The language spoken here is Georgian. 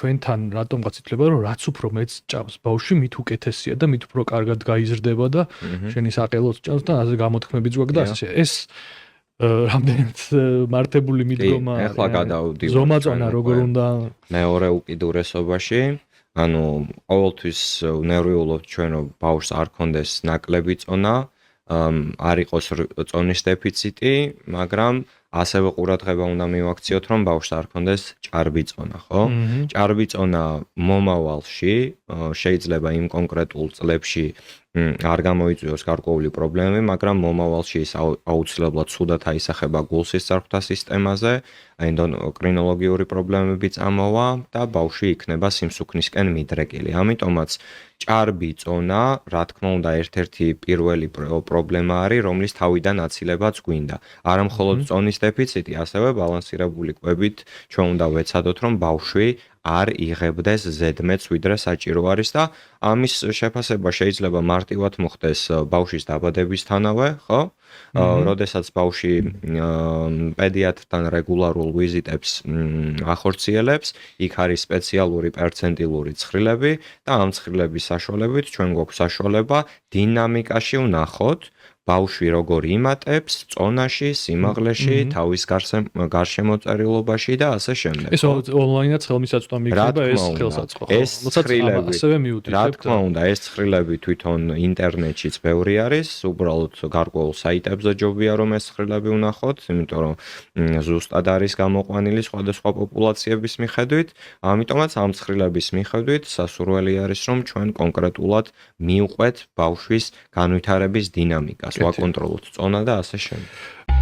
ჩვენთან რატომღაც ითვლება, რომ რაც უფრო მეც ჭამს ბავშვი, მით უკეთესია და მით უფრო კარგად გაიზრდება და შენი საყელოც ჭამს და ასე გამოთქმებიც გვაქვს და ასე. ეს რამდენად მართებული მიდგომა არის. ეხლა გადავდივართ ზომაწონა როგორ უნდა მეორე უკიდურესობაში. ანუ ყოველთვის ნერვიულობთ ჩვენ რომ ბავშვს არ ქონდეს ნაკლები წონა, არ იყოს წონის დეფიციტი, მაგრამ ასევე ყურადღება უნდა მივაქციოთ, რომ ბავშვს არ ქონდეს ჭარბი წონა, ხო? ჭარბი წონა მომავალში შეიძლება იმ კონკრეტულ წლებში არ გამოიწვიოს გარკვეული პრობლემები, მაგრამ მომავალში ის აუცილებლად ცუდად აისახება გულსის წარღვთა სისტემაზე, ენდოკრინოლოგიური პრობლემები წამოვა და ბავშვი იქნება სიმსუქნისკენ მიდრეკილი. ამიტომაც ჭარბი წონა, რა თქმა უნდა, ერთ-ერთი პირველი პრობლემა არის, რომლის თავიდან აცილებაც გვინდა. არა მხოლოდ წონის დეფიციტი, ასევე ბალანსირებული კვებით ჩვენ უნდა ვეცადოთ, რომ ბავშვი არ იღებდეს ზედმეტს, ვიდრე საჭირო არის და ამის შეფასება შეიძლება მარტივად მოხდეს ბავშვის დაბადებისთანავე, ხო? როდესაც ბავშვი პედიატრთან რეგულარულ ვიზიტებს ახორციელებს, იქ არის სპეციალური პერცენტილური ცხრილები და ამ ცხრილების საშუალებით ჩვენ გვაქვს საშუალება დინამიკაში ვნახოთ ბავშვი როგორ იმატებს წონაში, სიმაღლეში, თავის გარშემოწერილობაში და ასე შემდეგ. ეს ონლაინაც ხელმისაწვდომი იქნება ეს ხელსაწყო. ეს ცხრილები ასევე მიუთითებთ. რა თქმა უნდა, ეს ცხრილები თვითონ ინტერნეტშიც ბევრი არის, უბრალოდ გარკვეულ საიტებზე ჯობია რომ ეს ცხრილები ვნახოთ, იმიტომ რომ ზუსტად არის გამოყვანილი სხვადასხვა პოპულაციების მიხედვით, ამიტომაც ამ ცხრილების მიხედვით სასურველი არის რომ ჩვენ კონკრეტულად მივყვეთ ბავშვის განვითარების დინამიკას, ვაკონტროლოთ წონა და ასე შემდეგ.